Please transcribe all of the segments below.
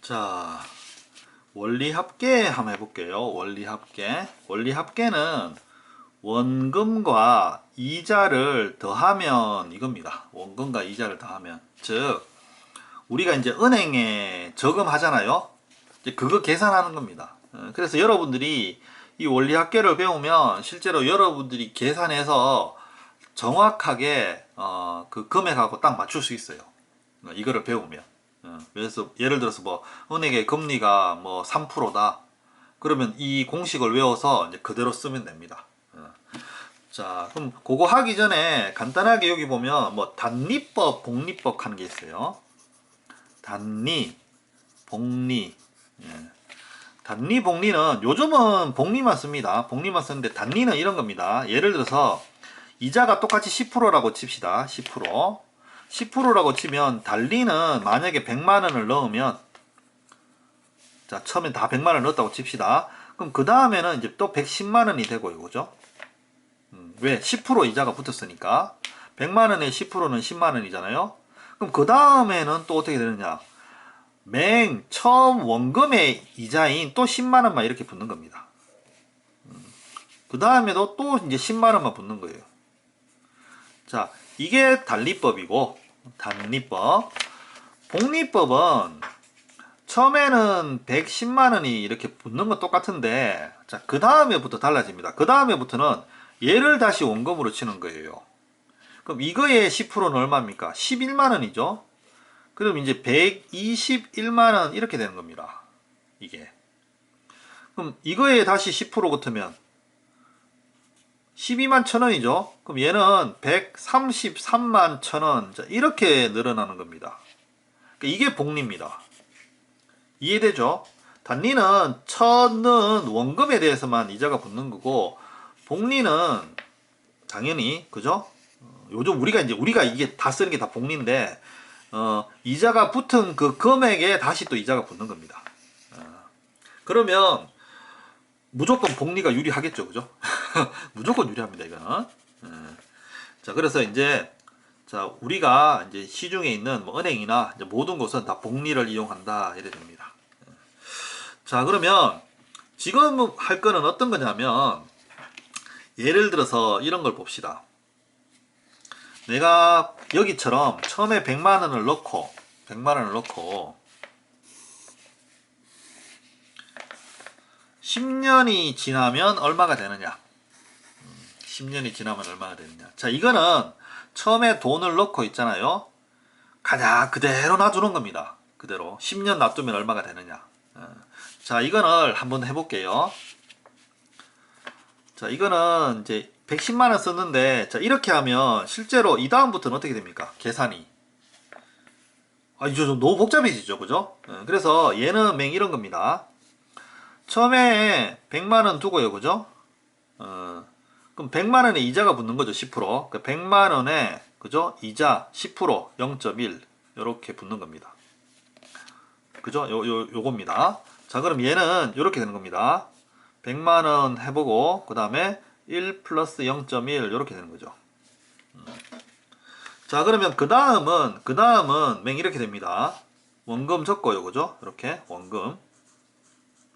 자, 원리 합계 한번 해볼게요. 원리 합계. 원리 합계는 원금과 이자를 더하면 이겁니다. 원금과 이자를 더하면. 즉, 우리가 이제 은행에 저금하잖아요. 이제 그거 계산하는 겁니다. 그래서 여러분들이 이 원리 합계를 배우면 실제로 여러분들이 계산해서 정확하게 그 금액하고 딱 맞출 수 있어요. 이거를 배우면. 그래서 예를 들어서 뭐 은행의 금리가 뭐 3%다. 그러면 이 공식을 외워서 이제 그대로 쓰면 됩니다. 자, 그럼 그거 하기 전에 간단하게 여기 보면 뭐 단리법, 복리법 하는 게 있어요. 단리, 복리. 예. 단리, 복리는 요즘은 복리만 씁니다. 복리만 쓰는데 단리는 이런 겁니다. 예를 들어서 이자가 똑같이 10%라고 칩시다. 10%. 10%라고 치면 단리는 만약에 100만 원을 넣으면 자, 처음엔 다 100만 원을 넣었다고 칩시다. 그럼 그 다음에는 이제 또 110만 원이 되고요. 그죠? 왜? 10% 이자가 붙었으니까. 100만 원에 10%는 10만 원이잖아요. 그럼 그 다음에는 또 어떻게 되느냐? 처음 원금의 이자인 또 10만 원만 이렇게 붙는 겁니다. 그 다음에도 또 이제 10만 원만 붙는 거예요. 자, 이게 단리법이고, 단리법. 복리법은 처음에는 110만 원이 이렇게 붙는 건 똑같은데, 자, 그 다음에부터 달라집니다. 그 다음에부터는 얘를 다시 원금으로 치는 거예요. 그럼 이거의 10%는 얼마입니까? 11만 원이죠? 그럼 이제 121만 원 이렇게 되는 겁니다. 이게. 그럼 이거에 다시 10% 붙으면 12만 천 원이죠? 그럼 얘는 133만 천 원. 이렇게 늘어나는 겁니다. 그러니까 이게 복리입니다. 이해되죠? 단리는 천은 원금에 대해서만 이자가 붙는 거고, 복리는 당연히, 그죠? 요즘 우리가 이게 다 쓰는 게 다 복리인데, 이자가 붙은 그 금액에 다시 또 이자가 붙는 겁니다. 그러면 무조건 복리가 유리하겠죠, 그죠? 무조건 유리합니다, 이거는. 자, 그래서 이제, 자, 우리가 이제 시중에 있는 뭐 은행이나 이제 모든 곳은 다 복리를 이용한다, 이래 됩니다. 자, 그러면 지금 할 거는 어떤 거냐면, 예를 들어서 이런 걸 봅시다. 내가 여기처럼 처음에 100만 원을 넣고, 100만 원을 넣고, 10년이 지나면 얼마가 되느냐? 10년이 지나면 얼마가 되느냐? 자, 이거는 처음에 돈을 넣고 있잖아요. 그냥 그대로 놔두는 겁니다. 그대로. 10년 놔두면 얼마가 되느냐? 자, 이거를 한번 해볼게요. 자, 이거는 이제 110만 원 썼는데, 자, 이렇게 하면 실제로 이 다음부터는 어떻게 됩니까? 계산이. 이제 좀 너무 복잡해지죠, 그죠? 그래서 얘는 맹 이런 겁니다. 처음에 100만 원 두고요, 그죠? 그럼 100만 원에 이자가 붙는 거죠, 10%. 그러니까 100만 원에, 그죠? 이자 10%, 0.1. 이렇게 붙는 겁니다. 그죠? 요겁니다. 자, 그럼 얘는 이렇게 되는 겁니다. 100만 원 해보고, 그 다음에 1 플러스 0.1 이렇게 되는 거죠. 자, 그러면 그 다음은 맹 이렇게 됩니다. 원금 적고요, 그죠? 이렇게 원금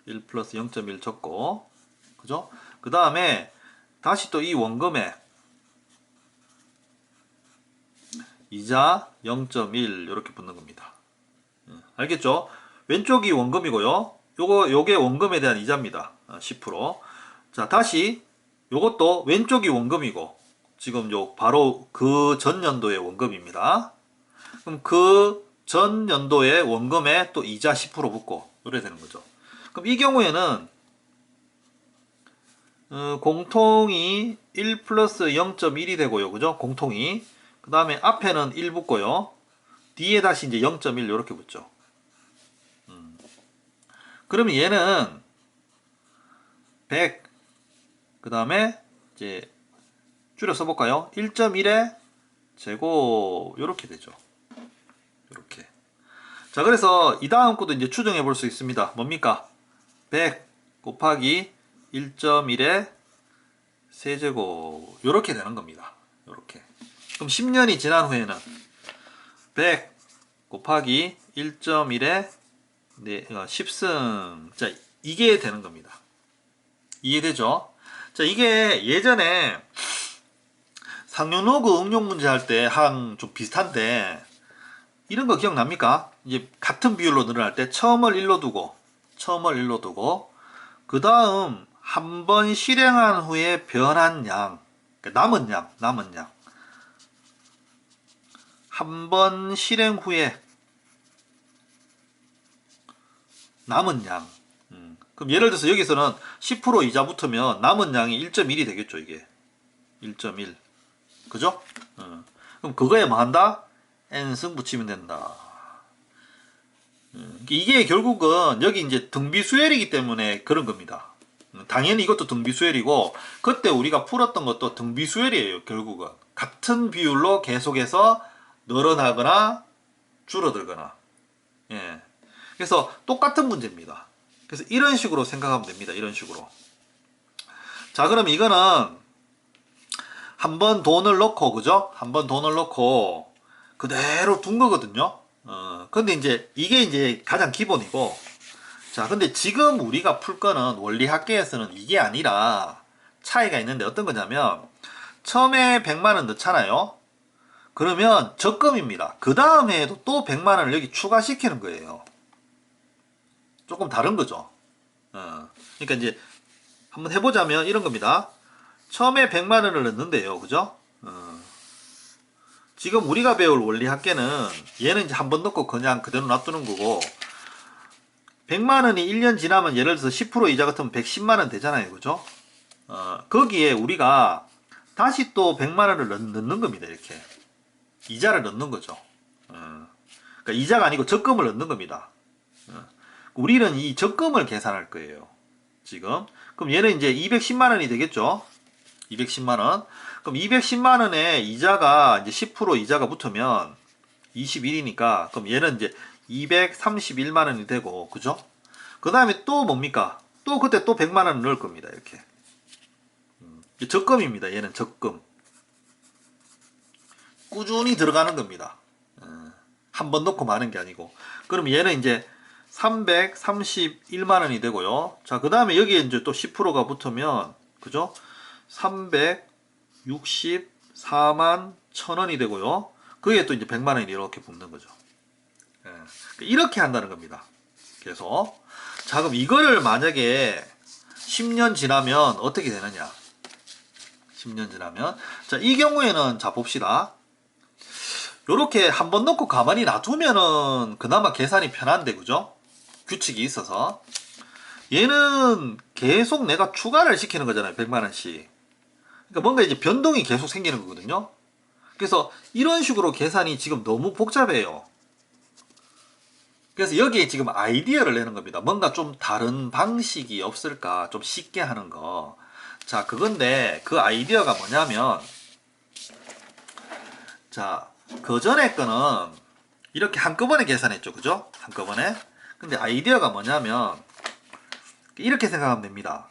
1 플러스 0.1 적고, 그죠? 그 다음에 다시 또 이 원금에 이자 0.1 이렇게 붙는 겁니다. 알겠죠? 왼쪽이 원금이고요. 요게 원금에 대한 이자입니다. 10%. 자, 다시 요것도 왼쪽이 원금이고 지금 바로 그 전년도의 원금입니다. 그럼 그 전년도의 원금에 또 이자 10% 붙고 이래 되는 거죠. 그럼 이 경우에는 공통이 1 플러스 0.1이 되고요. 그죠? 공통이. 그 다음에 앞에는 1 붙고요. 뒤에 다시 이제 0.1 이렇게 붙죠. 그러면 얘는 100, 그 다음에 이제 줄여 써볼까요? 1.1의 제곱, 요렇게 되죠. 요렇게. 자, 그래서 이 다음 것도 이제 추정해 볼 수 있습니다. 뭡니까? 100 곱하기 1.1의 세제곱, 요렇게 되는 겁니다. 요렇게. 그럼 10년이 지난 후에는 100 곱하기 1.1의 네, 10승. 자, 이게 되는 겁니다. 이해되죠? 자, 이게 예전에 상용로그 응용 문제 할 때 한 좀 비슷한데, 이런 거 기억납니까? 이제 같은 비율로 늘어날 때 처음을 1로 두고, 그 다음 한 번 실행한 후에 변한 양, 그러니까 남은 양. 한 번 실행 후에 남은 양. 그럼 예를 들어서 여기서는 10% 이자 붙으면 남은 양이 1.1이 되겠죠, 이게. 1.1. 그죠? 그럼 그거에 뭐 한다? n승 붙이면 된다. 이게 결국은 여기 이제 등비수열이기 때문에 그런 겁니다. 당연히 이것도 등비수열이고, 그때 우리가 풀었던 것도 등비수열이에요, 결국은. 같은 비율로 계속해서 늘어나거나 줄어들거나. 예. 그래서 똑같은 문제입니다. 그래서 이런 식으로 생각하면 됩니다. 이런 식으로. 자, 그럼 이거는 한번 돈을 넣고, 그죠? 한번 돈을 넣고 그대로 둔 거거든요. 근데 이제 이게 이제 가장 기본이고, 자, 근데 지금 우리가 풀 거는 원리학계에서는 이게 아니라 차이가 있는데 어떤 거냐면, 처음에 100만 원 넣잖아요. 그러면 적금입니다. 그 다음 해에도 또 100만 원을 여기 추가시키는 거예요. 조금 다른 거죠. 그러니까 이제 한번 해보자면 이런 겁니다. 처음에 100만 원을 넣는데요. 그죠? 지금 우리가 배울 원리학계는 얘는 이제 한번 넣고 그냥 그대로 놔두는 거고, 100만 원이 1년 지나면 예를 들어서 10% 이자 같으면 110만 원 되잖아요. 그죠? 거기에 우리가 다시 또 100만 원을 넣는 겁니다. 이렇게. 이자를 넣는 거죠. 그러니까 이자가 아니고 적금을 넣는 겁니다. 우리는 이 적금을 계산할 거예요. 지금. 그럼 얘는 이제 210만 원이 되겠죠? 210만 원. 그럼 210만 원에 이자가 이제 10% 이자가 붙으면 21이니까, 그럼 얘는 이제 231만 원이 되고, 그죠? 그 다음에 또 뭡니까? 또 그때 또 100만 원을 넣을 겁니다. 이렇게. 적금입니다. 얘는 적금. 꾸준히 들어가는 겁니다. 한 번 넣고 마는 게 아니고. 그럼 얘는 이제 331만 원이 되고요. 자, 그 다음에 여기에 이제 또 10%가 붙으면, 그죠? 364만 1,000원이 되고요. 그게 또 이제 100만 원이 이렇게 붙는 거죠. 이렇게 한다는 겁니다. 계속. 자, 그럼 이거를 만약에 10년 지나면 어떻게 되느냐? 10년 지나면. 자, 이 경우에는, 자, 봅시다. 요렇게 한번 넣고 가만히 놔두면은 그나마 계산이 편한데, 그죠? 규칙이 있어서. 얘는 계속 내가 추가를 시키는 거잖아요. 100만원씩. 그러니까 뭔가 이제 변동이 계속 생기는 거거든요. 그래서 이런 식으로 계산이 지금 너무 복잡해요. 그래서 여기에 지금 아이디어를 내는 겁니다. 뭔가 좀 다른 방식이 없을까? 좀 쉽게 하는 거. 자, 그건데 그 아이디어가 뭐냐면, 자, 그 전에 거는 이렇게 한꺼번에 계산했죠. 그죠? 한꺼번에. 근데 아이디어가 뭐냐면, 이렇게 생각하면 됩니다.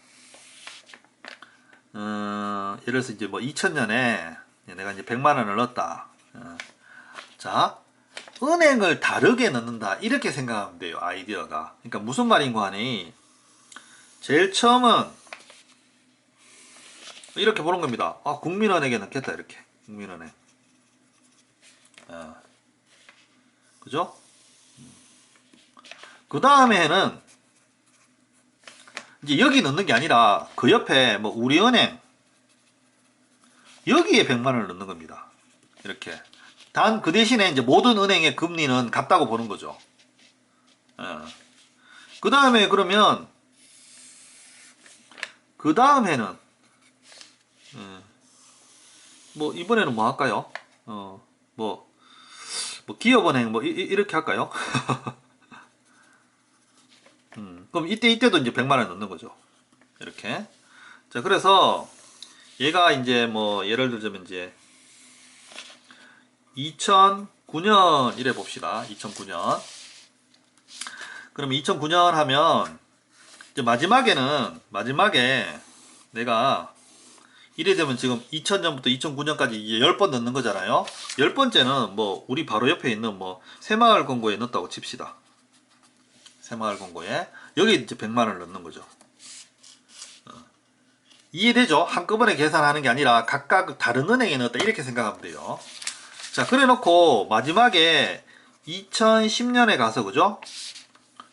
예를 들어서 이제 뭐 2000년에 내가 이제 100만 원을 넣었다. 자, 은행을 다르게 넣는다. 이렇게 생각하면 돼요. 아이디어가. 그러니까 무슨 말인고 하니, 제일 처음은 이렇게 보는 겁니다. 아, 국민은행에 넣겠다. 이렇게. 국민은행. 그죠? 그 다음에는 이제 여기 넣는 게 아니라 그 옆에 뭐 우리은행, 여기에 100만 원을 넣는 겁니다. 이렇게. 단 그 대신에 이제 모든 은행의 금리는 같다고 보는 거죠. 그 다음에 그러면 그 다음 해는 뭐 이번에는 뭐 할까요? 뭐 기업은행 뭐 이렇게 할까요? 그럼 이때도 이제 100만 원 넣는 거죠. 이렇게. 자, 그래서 얘가 이제 뭐 예를 들자면 이제 2009년 이래 봅시다. 2009년. 그럼 2009년 하면 이제 마지막에 내가 이래 되면 지금 2000년부터 2009년까지 이제 10번 넣는 거잖아요. 10번째는 뭐 우리 바로 옆에 있는 뭐 새마을 금고에 넣었다고 칩시다. 새마을금고에. 여기 이제 100만 원을 넣는 거죠. 이해되죠? 한꺼번에 계산하는 게 아니라 각각 다른 은행에 넣었다 이렇게 생각하면 돼요. 자, 그래 놓고 마지막에 2010년에 가서 그죠?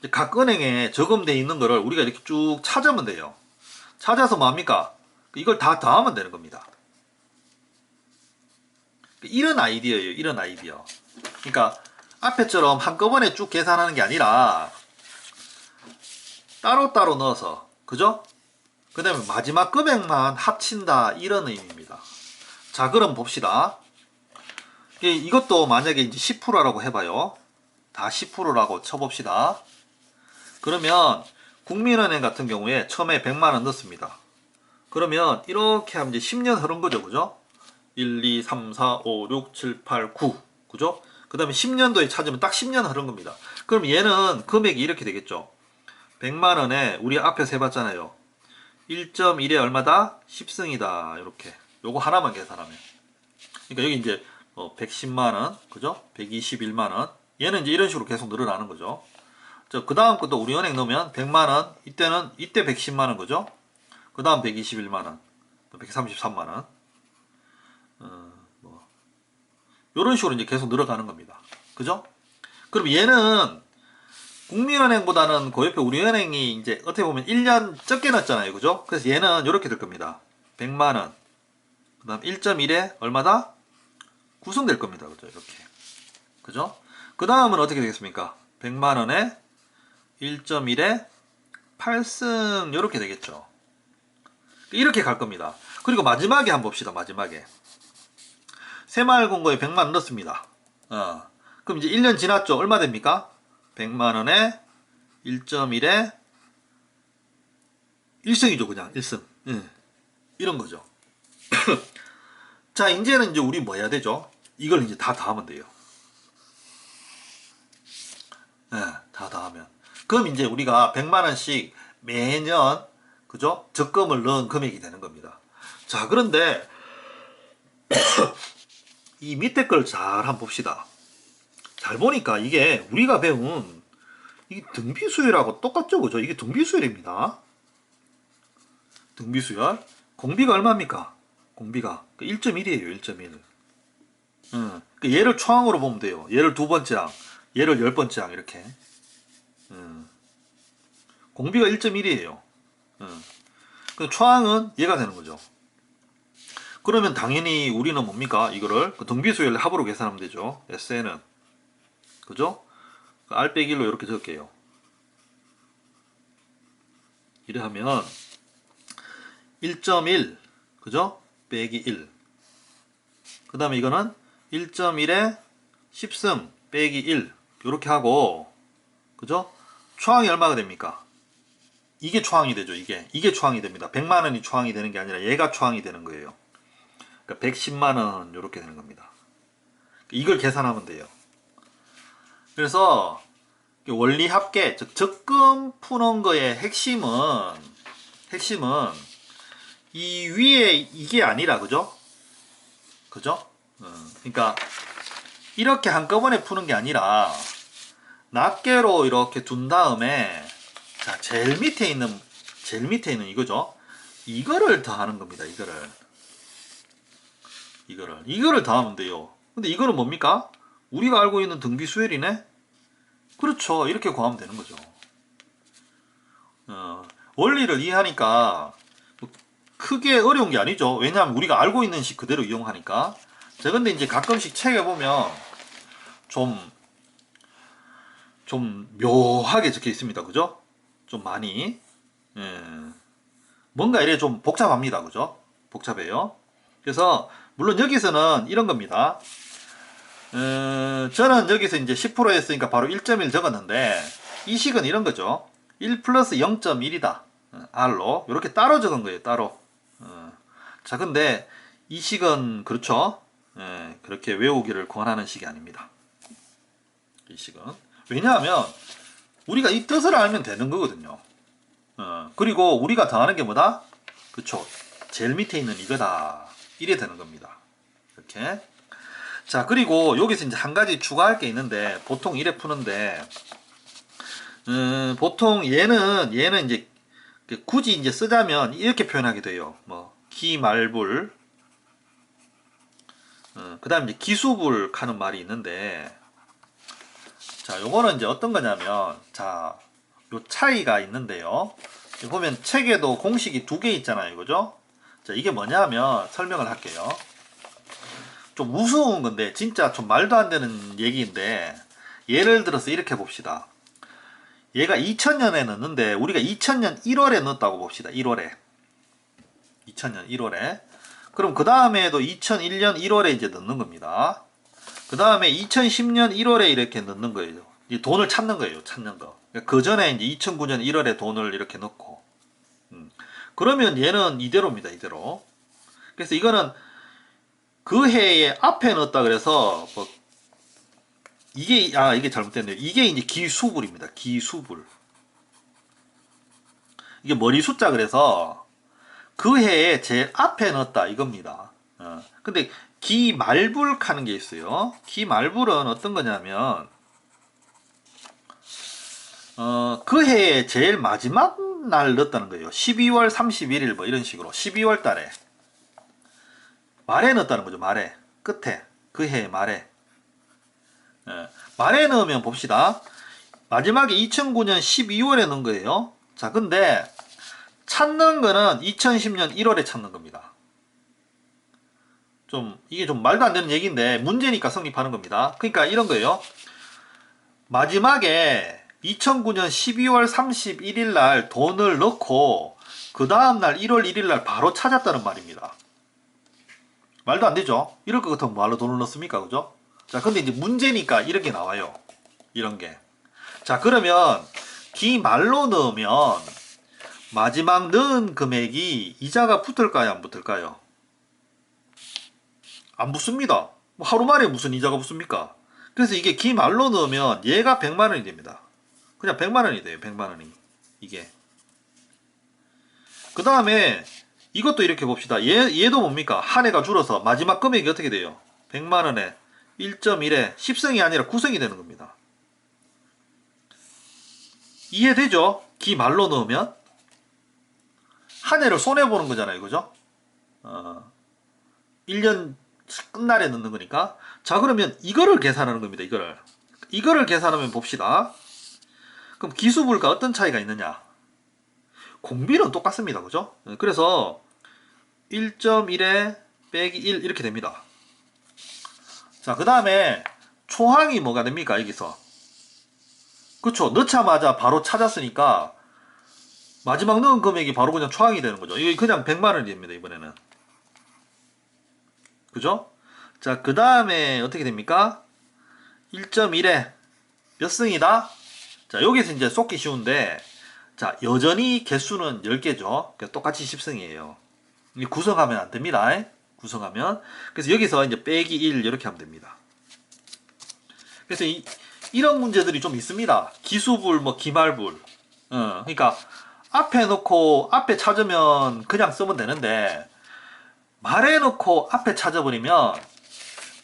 각 은행에 저금돼 있는 거를 우리가 이렇게 쭉 찾으면 돼요. 찾아서 뭡니까? 이걸 다 더하면 되는 겁니다. 이런 아이디어예요. 이런 아이디어. 그러니까 앞에처럼 한꺼번에 쭉 계산하는 게 아니라 따로따로 넣어서 그죠? 그 다음에 마지막 금액만 합친다 이런 의미입니다. 자, 그럼 봅시다. 이것도 만약에 이제 10%라고 해봐요. 다 10%라고 쳐봅시다. 그러면 국민은행 같은 경우에 처음에 100만 원 넣습니다. 그러면 이렇게 하면 이제 10년 흐른 거죠. 그죠? 1, 2, 3, 4, 5, 6, 7, 8, 9. 그죠? 그 다음에 10년도에 찾으면 딱 10년 흐른 겁니다. 그럼 얘는 금액이 이렇게 되겠죠. 100만 원에 우리 앞에서 해봤잖아요. 1.1에 얼마다? 10승이다. 이렇게. 요거 하나만 계산하면. 그러니까 여기 이제 110만 원, 그죠? 121만 원. 얘는 이제 이런 식으로 계속 늘어나는 거죠. 그 다음 것도 우리 은행 넣으면 100만 원, 이때 110만 원, 그죠? 그 다음 121만 원, 133만 원. 요런 식으로 이제 계속 늘어가는 겁니다. 그죠? 그럼 얘는 국민은행보다는 그 옆에 우리은행이 이제 어떻게 보면 1년 적게 넣었잖아요. 그죠? 그래서 얘는 이렇게 될 겁니다. 100만 원. 그 다음 1.1에 얼마다? 구성될 겁니다. 그죠? 이렇게. 그죠? 그 다음은 어떻게 되겠습니까? 100만 원에 1.1에 8승 이렇게 되겠죠. 이렇게 갈 겁니다. 그리고 마지막에 한번 봅시다. 마지막에 새마을금고에 100만 원 넣습니다. 그럼 이제 1년 지났죠. 얼마 됩니까? 100만 원에 1.1에 1승이죠. 그냥 1승. 이런 거죠. 자, 이제는 이제 우리 뭐 해야 되죠? 이걸 이제 다 더하면 돼요. 다 더하면. 그럼 이제 우리가 100만 원씩 매년 그죠? 적금을 넣은 금액이 되는 겁니다. 자, 그런데 이 밑에 걸 잘 한번 봅시다. 잘 보니까 이게 우리가 배운 이 등비수열하고 똑같죠? 그죠? 이게 등비수열입니다. 등비수열. 공비가 얼마입니까? 공비가 1.1이에요. 1.1. 얘를 초항으로 보면 돼요. 얘를 두 번째 항, 얘를 10번째 항 이렇게. 공비가 1.1이에요. 그 초항은 얘가 되는 거죠. 그러면 당연히 우리는 뭡니까? 이거를 그 등비수열 합으로 계산하면 되죠. SN은 그죠? R 빼기 1로 이렇게 적을게요. 이래 하면 1.1 그죠? 빼기 1. 그 다음에 이거는 1.1에 10승 빼기 1 이렇게 하고 그죠? 초항이 얼마가 됩니까? 이게 초항이 되죠. 이게 초항이 됩니다. 100만 원이 초항이 되는 게 아니라 얘가 초항이 되는 거예요. 그러니까 110만 원 이렇게 되는 겁니다. 이걸 계산하면 돼요. 그래서 원리 합계, 즉 적금 푸는 거의 핵심은 이 위에 이게 아니라 그죠? 그죠? 그러니까 이렇게 한꺼번에 푸는 게 아니라 낱개로 이렇게 둔 다음에 자, 제일 밑에 있는 이거죠. 이거를 더하는 겁니다. 이거를 더하면 돼요. 근데 이거는 뭡니까? 우리가 알고 있는 등비수열이네? 그렇죠. 이렇게 구하면 되는 거죠. 원리를 이해하니까 크게 어려운 게 아니죠. 왜냐하면 우리가 알고 있는 식 그대로 이용하니까. 자, 근데 이제 가끔씩 책에 보면 좀 묘하게 적혀 있습니다. 그죠? 좀 많이. 뭔가 이래 좀 복잡합니다. 그죠? 복잡해요. 그래서 물론 여기서는 이런 겁니다. 저는 여기서 이제 10% 했으니까 바로 1.1 적었는데 이 식은 이런 거죠. 1 플러스 0.1이다. R로 이렇게 따로 적은 거예요. 따로. 자, 근데 이 식은 그렇죠. 그렇게 외우기를 권하는 식이 아닙니다. 이 식은. 왜냐하면 우리가 이 뜻을 알면 되는 거거든요. 그리고 우리가 더하는 게 뭐다? 그쵸. 제일 밑에 있는 이거다. 이래 되는 겁니다. 이렇게. 자, 그리고 여기서 이제 한 가지 추가할 게 있는데 보통 이래 푸는데 보통 얘는 이제 굳이 이제 쓰자면 이렇게 표현하게 돼요. 뭐 기말불, 그다음 이제 기수불 하는 말이 있는데, 자, 요거는 이제 어떤 거냐면, 자, 요 차이가 있는데요. 여기 보면 책에도 공식이 두 개 있잖아요, 그죠? 자, 이게 뭐냐면 설명을 할게요. 좀 우스운 건데 진짜 좀 말도 안 되는 얘기인데, 예를 들어서 이렇게 봅시다. 얘가 2000년에 넣는데 우리가 2000년 1월에 넣었다고 봅시다. 1월에. 2000년 1월에. 그럼 그 다음에도 2001년 1월에 이제 넣는 겁니다. 그 다음에 2010년 1월에 이렇게 넣는 거예요. 이 돈을 찾는 거예요. 찾는 거. 그 전에 이제 2009년 1월에 돈을 이렇게 넣고. 그러면 얘는 이대로입니다. 이대로. 그래서 이거는 그 해에 앞에 넣었다 그래서 뭐 이게 잘못됐네요. 이게 이제 기수불입니다. 기수불. 이게 머리 숫자 그래서 그 해에 제일 앞에 넣었다 이겁니다. 근데 기말불 하는 게 있어요. 기말불은 어떤 거냐면 그 해에 제일 마지막 날 넣었다는 거예요. 12월 31일 뭐 이런 식으로 12월 달에 말에 넣었다는 거죠. 말에 끝에 그 해의 말에. 말에 넣으면 봅시다. 마지막에 2009년 12월에 넣은 거예요. 자, 근데 찾는 거는 2010년 1월에 찾는 겁니다. 이게 좀 말도 안 되는 얘기인데 문제니까 성립하는 겁니다. 그러니까 이런 거예요. 마지막에 2009년 12월 31일 날 돈을 넣고 그 다음날 1월 1일 날 바로 찾았다는 말입니다. 말도 안 되죠? 이럴 것 같으면 뭐하러 돈을 넣습니까? 그죠? 자, 근데 이제 문제니까 이렇게 나와요. 이런 게. 자, 그러면 기말로 넣으면 마지막 넣은 금액이 이자가 붙을까요? 안 붙을까요? 안 붙습니다. 뭐 하루 만에 무슨 이자가 붙습니까? 그래서 이게 기말로 넣으면 얘가 100만 원이 됩니다. 그냥 100만 원이 돼요. 100만 원이. 이게. 그 다음에 이것도 이렇게 봅시다. 얘도 뭡니까? 한 해가 줄어서 마지막 금액이 어떻게 돼요? 100만 원에 1.1에 10승이 아니라 9승이 되는 겁니다. 이해되죠? 기말로 넣으면 한 해를 손해보는 거잖아요. 그죠? 1년 끝날에 넣는 거니까. 자, 그러면 이거를 계산하는 겁니다. 이거를 계산하면 봅시다. 그럼 기수불과 어떤 차이가 있느냐? 공비는 똑같습니다. 그죠? 그래서 1.1에 빼기 1 이렇게 됩니다. 자, 그 다음에 초항이 뭐가 됩니까? 여기서. 그쵸? 넣자마자 바로 찾았으니까 마지막 넣은 금액이 바로 그냥 초항이 되는 거죠. 이게 그냥 100만 원이 됩니다. 이번에는. 그죠? 자, 그 다음에 어떻게 됩니까? 1.1에 몇 승이다? 자, 여기서 이제 쏟기 쉬운데, 자, 여전히 개수는 10개죠. 똑같이 10승이에요. 구성하면 안 됩니다. 구성하면. 그래서 여기서 이제 빼기 1 이렇게 하면 됩니다. 그래서 이런 문제들이 좀 있습니다. 기수불, 뭐 기말불. 그러니까 앞에 놓고 앞에 찾으면 그냥 쓰면 되는데 말해 놓고 앞에 찾아버리면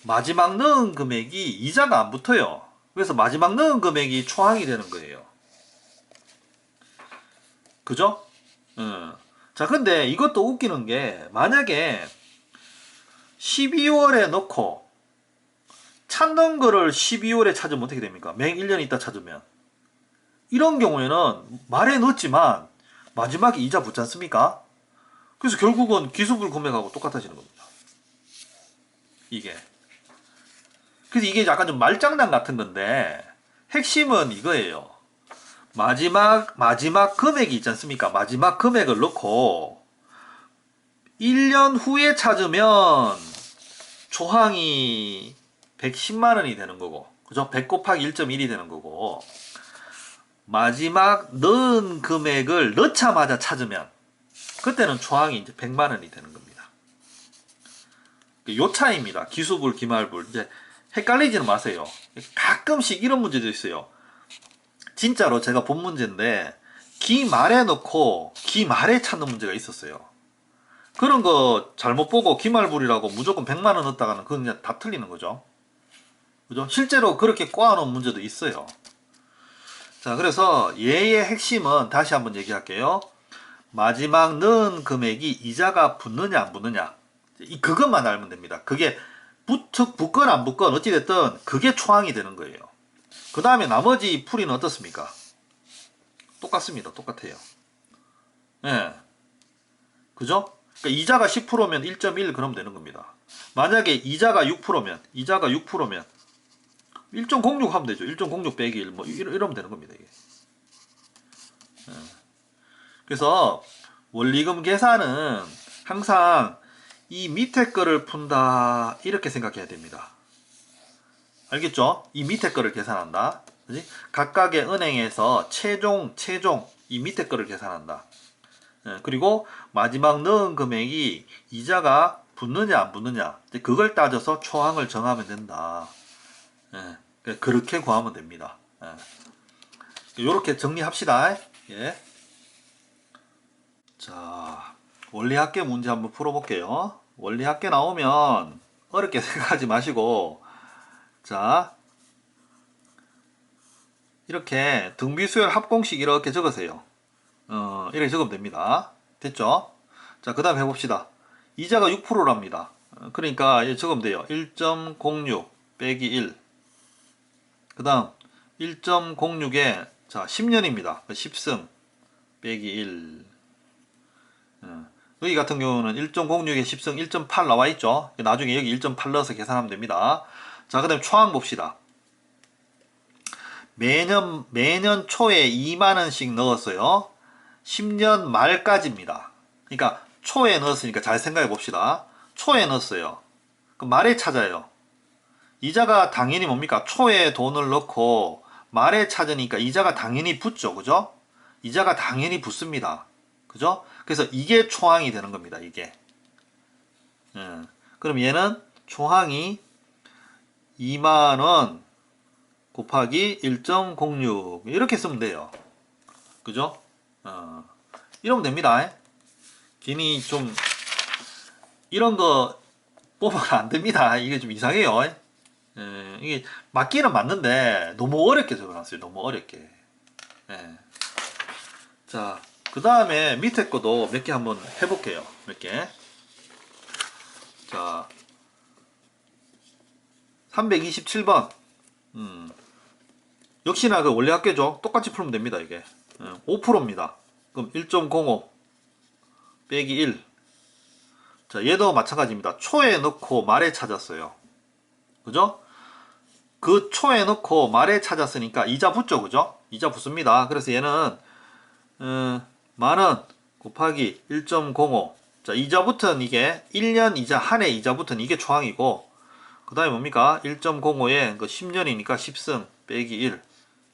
마지막 넣은 금액이 이자가 안 붙어요. 그래서 마지막 넣은 금액이 초항이 되는 거예요. 그죠? 자, 근데 이것도 웃기는 게 만약에 12월에 넣고 찾는 거를 12월에 찾으면 어떻게 됩니까? 맹 1년 있다 찾으면. 이런 경우에는 말에 넣었지만 마지막에 이자 붙지 않습니까? 그래서 결국은 기수불 금액하고 똑같아지는 겁니다. 이게. 그래서 이게 약간 좀 말장난 같은 건데 핵심은 이거예요. 마지막 금액이 있지 않습니까? 마지막 금액을 넣고 1년 후에 찾으면 조항이 110만 원이 되는 거고, 그죠? 100 곱하기 1.1이 되는 거고, 마지막 넣은 금액을 넣자마자 찾으면 그때는 초항이 이제 100만 원이 되는 겁니다. 요 차이입니다. 기수불, 기말불. 이제 헷갈리지는 마세요. 가끔씩 이런 문제도 있어요. 진짜로 제가 본 문제인데 기말에 넣고 기말에 찾는 문제가 있었어요. 그런 거 잘못 보고 기말불이라고 무조건 100만 원 넣었다가는 그건 그냥 다 틀리는 거죠. 그죠? 실제로 그렇게 꼬아놓은 문제도 있어요. 자, 그래서 얘의 핵심은 다시 한번 얘기할게요. 마지막 넣은 금액이 이자가 붙느냐 안 붙느냐, 그것만 알면 됩니다. 그게 붙건 안 붙건 어찌됐든 그게 초항이 되는 거예요. 그 다음에 나머지 풀이는 어떻습니까? 똑같습니다. 똑같아요. 예. 그죠? 그러니까 이자가 10%면 1.1 그럼 되는 겁니다. 만약에 이자가 6%면 1.06 하면 되죠. 1.06 빼기 1 뭐 이러면 되는 겁니다. 이게. 예. 그래서 원리금 계산은 항상 이 밑에 거를 푼다 이렇게 생각해야 됩니다. 알겠죠? 이 밑에 거를 계산한다. 그지? 각각의 은행에서 최종 이 밑에 거를 계산한다. 예, 그리고 마지막 넣은 금액이 이자가 붙느냐 안 붙느냐, 그걸 따져서 초항을 정하면 된다. 예, 그렇게 구하면 됩니다. 예. 이렇게 정리합시다. 예. 자, 원리합계 문제 한번 풀어볼게요. 원리합계 나오면 어렵게 생각하지 마시고, 자, 이렇게 등비수열 합공식 이렇게 적으세요. 이렇게 적으면 됩니다. 됐죠? 자, 그 다음 해봅시다. 이자가 6%랍니다. 그러니까 이제 적으면 돼요. 1.06 빼기 1. 그 다음 1.06에 자 10년입니다. 10승 빼기 1. 여기 같은 경우는 1.06에 10승 1.8 나와있죠. 나중에 여기 1.8 넣어서 계산하면 됩니다. 자, 그 다음 초항 봅시다. 매년 초에 2만원씩 넣었어요. 10년 말까지입니다. 그러니까 초에 넣었으니까 잘 생각해 봅시다. 초에 넣었어요. 그럼 말에 찾아요. 이자가 당연히 뭡니까? 초에 돈을 넣고 말에 찾으니까 이자가 당연히 붙죠. 그죠? 이자가 당연히 붙습니다. 그죠? 그래서 이게 초항이 되는 겁니다. 이게. 그럼 얘는 초항이 2만원 곱하기 1.06 이렇게 쓰면 돼요. 그죠? 이러면 됩니다. 괜히 좀 이런 거 뽑으면 안 됩니다. 이게 좀 이상해요. 이게 맞기는 맞는데 너무 어렵게 적어놨어요. 너무 어렵게. 자, 그 다음에 밑에 거도 몇 개 한번 해볼게요. 몇 개. 자, 327번. 역시나 그 원리 합계죠. 똑같이 풀면 됩니다. 이게 5%입니다. 그럼 1.05 빼기 1. 자, 얘도 마찬가지입니다. 초에 넣고 말에 찾았어요. 그죠? 그 초에 넣고 말에 찾았으니까 이자 붙죠. 그죠? 이자 붙습니다. 그래서 얘는 만원 곱하기 1.05. 자, 이자 붙은 이게 1년 이자, 한 해 이자 붙은 이게 초항이고, 그 다음에 뭡니까? 1.05에 그 10년이니까 10승 빼기 1.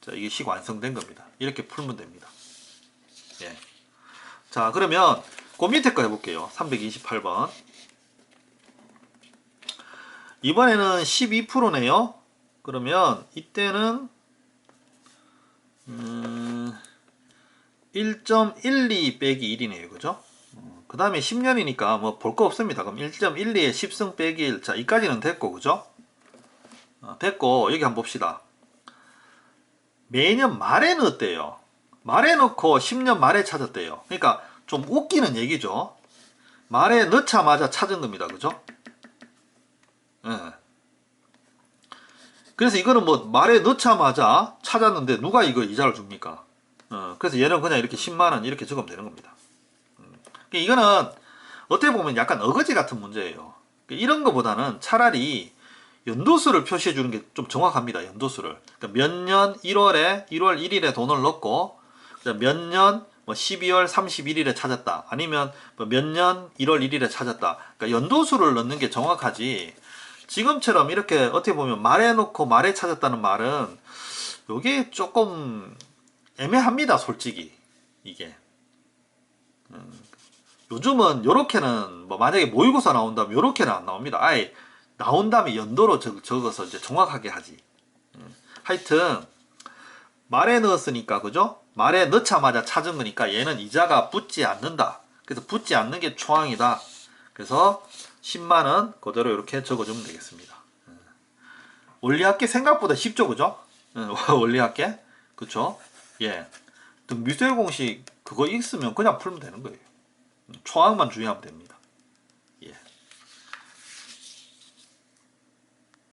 자, 이게 식 완성된 겁니다. 이렇게 풀면 됩니다. 예. 자, 그러면 그 밑에 거 해볼게요. 328번. 이번에는 12%네요. 그러면 이때는 1.12 빼기 1이네요. 그죠? 그 다음에 10년이니까 뭐 볼 거 없습니다. 그럼 1.12에 10승 빼기 1. 자, 이까지는 됐고, 그죠? 됐고, 여기 한번 봅시다. 매년 말에 넣었대요. 말에 넣고 10년 말에 찾았대요. 그러니까 좀 웃기는 얘기죠. 말에 넣자마자 찾은 겁니다. 그죠? 그래서 이거는 뭐 말에 넣자마자 찾았는데 누가 이거 이자를 줍니까? 그래서 얘는 그냥 이렇게 10만원 이렇게 적으면 되는 겁니다. 이거는 어떻게 보면 약간 어거지 같은 문제예요. 이런 거보다는 차라리 연도수를 표시해 주는 게 좀 정확합니다. 연도수를. 그러니까 몇 년 1월에 1월 1일에 돈을 넣고 몇 년 뭐 12월 31일에 찾았다. 아니면 뭐 몇 년 1월 1일에 찾았다. 그러니까 연도수를 넣는 게 정확하지. 지금처럼 이렇게 어떻게 보면 말해 놓고 말에 찾았다는 말은 요게 조금 애매합니다. 솔직히 이게. 요즘은 요렇게는 뭐 만약에 모의고사 나온다면 요렇게는 안 나옵니다. 아예 나온 다음에 연도로 적어서 이제 정확하게 하지. 하여튼 말에 넣었으니까 그죠? 말에 넣자마자 찾은 거니까 얘는 이자가 붙지 않는다. 그래서 붙지 않는 게 초항이다. 그래서 10만원 그대로 이렇게 적어주면 되겠습니다. 원리합계 생각보다 쉽죠, 그죠? 원리합계 그쵸? 예. 또 뮤셀 공식 그거 있으면 그냥 풀면 되는 거예요. 초항만 주의하면 됩니다.